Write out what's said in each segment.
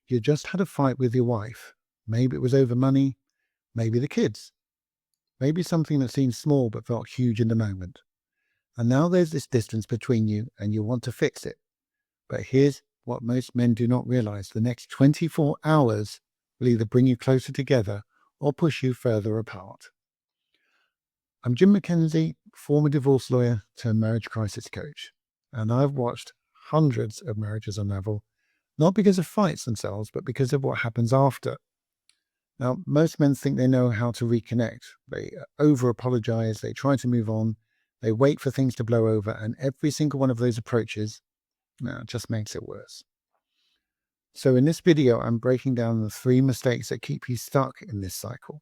You just had a fight with your wife. Maybe it was over money, maybe the kids, maybe something that seemed small but felt huge in the moment. And now there's this distance between you and you want to fix it. But here's what most men do not realize. The next 24 hours will either bring you closer together or push you further apart. I'm Jim McKenzie, former divorce lawyer turned marriage crisis coach. And I've watched hundreds of marriages unravel, not because of fights themselves, but because of what happens after. Now, most men think they know how to reconnect. They over-apologize, they try to move on, they wait for things to blow over, and every single one of those approaches just makes it worse. So in this video, I'm breaking down the 3 mistakes that keep you stuck in this cycle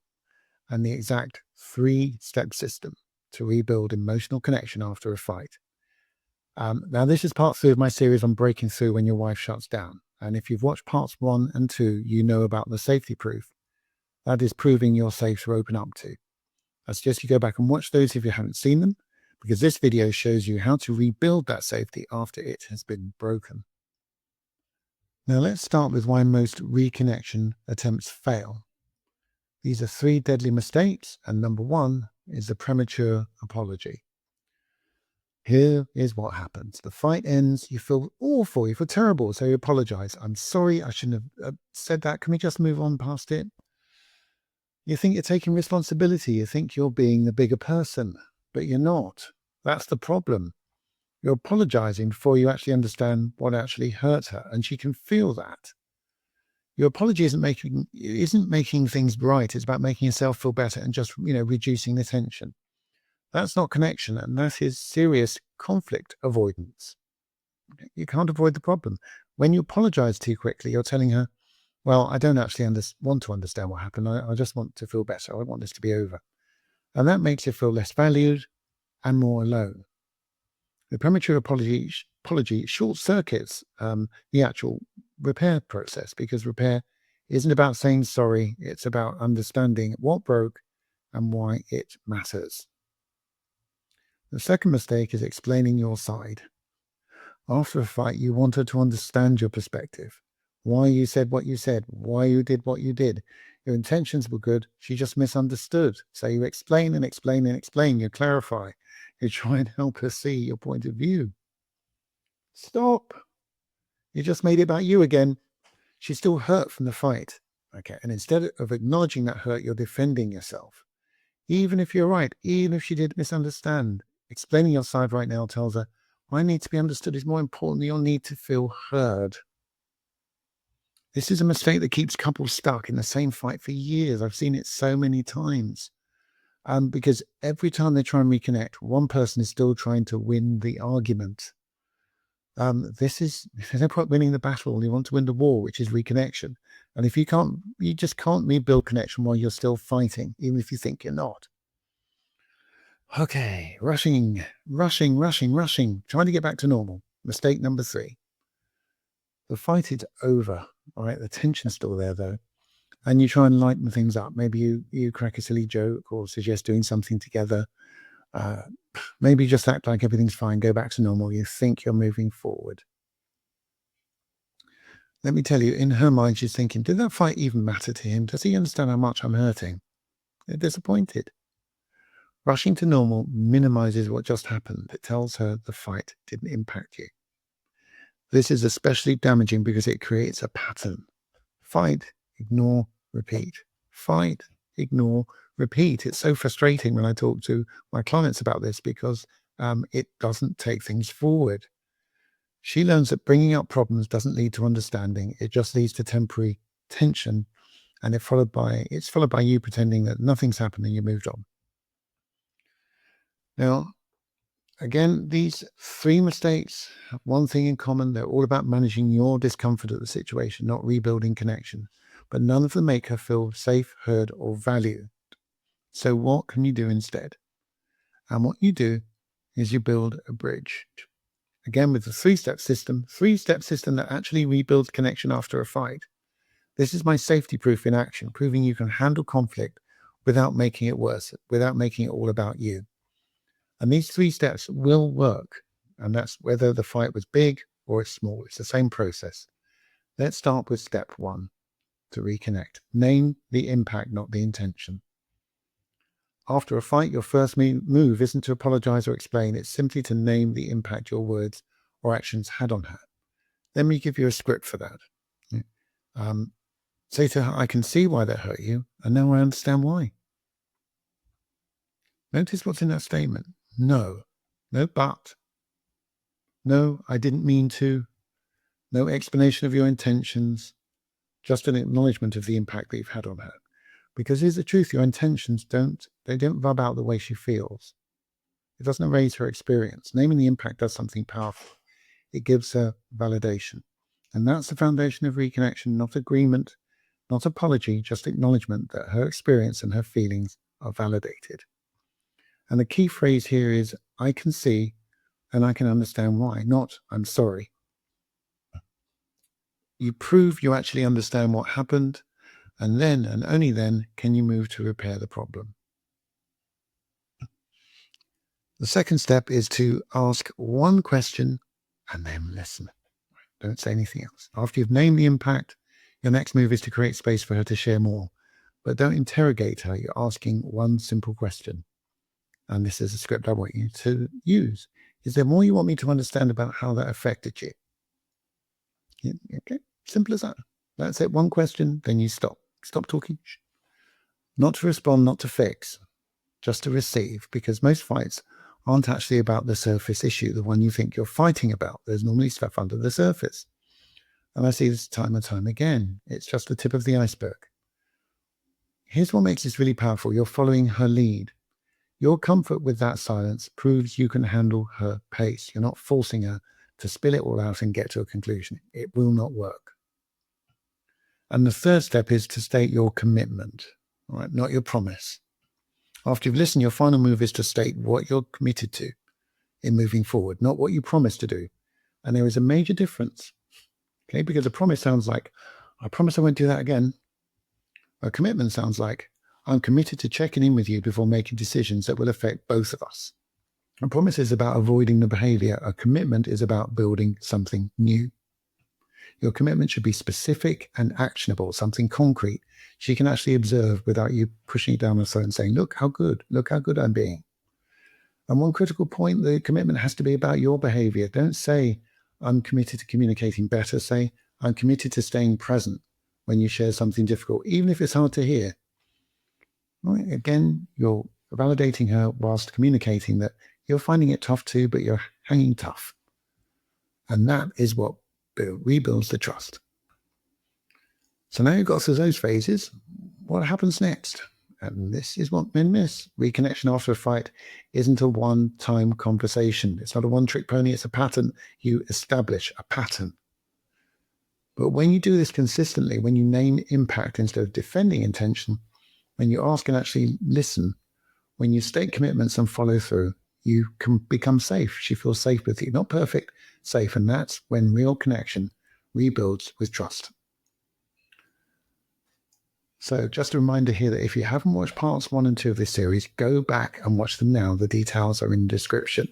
and the exact 3-step system to rebuild emotional connection after a fight. Now, this is part 3 of my series on breaking through when your wife shuts down. And if you've watched parts 1 and 2, you know about the safety proof. That is proving you're safe to open up to. I suggest you go back and watch those if you haven't seen them, because this video shows you how to rebuild that safety after it has been broken. Now let's start with why most reconnection attempts fail. These are 3 deadly mistakes, and number 1 is the premature apology. Here is what happens. The fight ends, you feel awful, you feel terrible, so you apologize. I'm sorry, I shouldn't have said that. Can we just move on past it? You think you're taking responsibility. You think you're being the bigger person, but you're not. That's the problem. You're apologizing before you actually understand what actually hurt her, and she can feel that. Your apology isn't making things right. It's about making yourself feel better and just, reducing the tension. That's not connection, and that is serious conflict avoidance. You can't avoid the problem. When you apologize too quickly, you're telling her, well, I don't actually want to understand what happened. I just want to feel better. I want this to be over. And that makes you feel less valued and more alone. The premature apology short circuits the actual repair process, because repair isn't about saying sorry. It's about understanding what broke and why it matters. The second mistake is explaining your side. After a fight, you want her to understand your perspective, why you said what you said, why you did what you did. Your intentions were good. She just misunderstood. So you explain and explain and explain. You clarify. You try and help her see your point of view. Stop. You just made it about you again. She's still hurt from the fight. Okay. And instead of acknowledging that hurt, you're defending yourself. Even if you're right, even if she did misunderstand, explaining your side right now tells her, my need to be understood is more important than your need to feel heard. This is a mistake that keeps couples stuck in the same fight for years. I've seen it so many times. Because every time they try and reconnect, one person is still trying to win the argument. There's no point winning the battle. You want to win the war, which is reconnection. And if you just can't rebuild connection while you're still fighting, even if you think you're not. Okay, rushing, trying to get back to normal. Mistake number 3. The fight is over. All right, the tension's still there though. And you try and lighten things up. Maybe you crack a silly joke or suggest doing something together. Maybe just act like everything's fine, go back to normal. You think you're moving forward. Let me tell you, in her mind, she's thinking, did that fight even matter to him? Does he understand how much I'm hurting? They're disappointed. Rushing to normal minimizes what just happened. It tells her the fight didn't impact you. This is especially damaging because it creates a pattern. Fight, ignore, repeat. Fight, ignore, repeat. It's so frustrating when I talk to my clients about this because it doesn't take things forward. She learns that bringing up problems doesn't lead to understanding. It just leads to temporary tension, and it's followed by you pretending that nothing's happened and you moved on. Now, again, these 3 mistakes have one thing in common. They're all about managing your discomfort at the situation, not rebuilding connection. But none of them make her feel safe, heard, or valued. So what can you do instead? And what you do is you build a bridge. Again, with the 3-step system that actually rebuilds connection after a fight. This is my safety proof in action, proving you can handle conflict without making it worse, without making it all about you. And these 3 steps will work. And that's whether the fight was big or it's small. It's the same process. Let's start with step 1 to reconnect. Name the impact, not the intention. After a fight, your first move isn't to apologize or explain. It's simply to name the impact your words or actions had on her. Then we give you a script for that. Say to her, I can see why that hurt you, and now I understand why. Notice what's in that statement. No but. No, I didn't mean to. No explanation of your intentions. Just an acknowledgement of the impact that you've had on her. Because here's the truth, your intentions don't rub out the way she feels. It doesn't erase her experience. Naming the impact does something powerful. It gives her validation. And that's the foundation of reconnection, not agreement, not apology, just acknowledgement that her experience and her feelings are validated. And the key phrase here is, I can see and I can understand why, not I'm sorry. You prove you actually understand what happened, and then, and only then, can you move to repair the problem. The second step is to ask one question and then listen. Don't say anything else. After you've named the impact, your next move is to create space for her to share more. But don't interrogate her. You're asking one simple question. And this is a script I want you to use. Is there more you want me to understand about how that affected you? Okay, simple as that. That's it. One question, then you stop. Stop talking. Not to respond, not to fix, just to receive, because most fights aren't actually about the surface issue, the one you think you're fighting about. There's normally stuff under the surface. And I see this time and time again. It's just the tip of the iceberg. Here's what makes this really powerful. You're following her lead. Your comfort with that silence proves you can handle her pace. You're not forcing her to spill it all out and get to a conclusion. It will not work. And the third step is to state your commitment, all right, not your promise. After you've listened, your final move is to state what you're committed to in moving forward, not what you promised to do. And there is a major difference, okay? Because a promise sounds like, I promise I won't do that again. A commitment sounds like, I'm committed to checking in with you before making decisions that will affect both of us. A promise is about avoiding the behavior. A commitment is about building something new. Your commitment should be specific and actionable, something concrete she can actually observe without you pushing it down her throat and saying, look how good I'm being. And one critical point, the commitment has to be about your behavior. Don't say, I'm committed to communicating better. Say, I'm committed to staying present when you share something difficult, even if it's hard to hear. Right? Again, you're validating her whilst communicating that you're finding it tough too, but you're hanging tough. And that is what rebuilds the trust. So now you've got through those phases, what happens next? And this is what men miss. Reconnection after a fight isn't a one-time conversation. It's not a one-trick pony. It's a pattern. You establish a pattern. But when you do this consistently, when you name impact instead of defending intention, when you ask and actually listen, when you state commitments and follow through, you can become safe. She feels safe with you. Not perfect, safe. And that's when real connection rebuilds with trust. So just a reminder here that if you haven't watched parts 1 and 2 of this series, go back and watch them now. The details are in the description.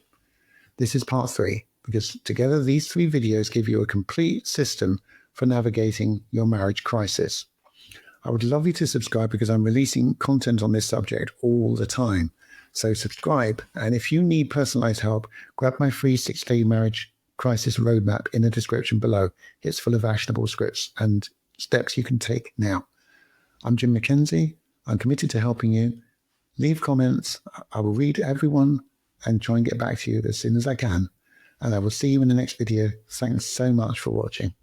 This is part 3, because together these 3 videos give you a complete system for navigating your marriage crisis. I would love you to subscribe because I'm releasing content on this subject all the time. So subscribe, and if you need personalized help, grab my free 6-day marriage crisis roadmap in the description below. It's full of actionable scripts and steps you can take now. I'm Jim McKenzie. I'm committed to helping you. Leave comments. I will read everyone and try and get back to you as soon as I can. And I will see you in the next video. Thanks so much for watching.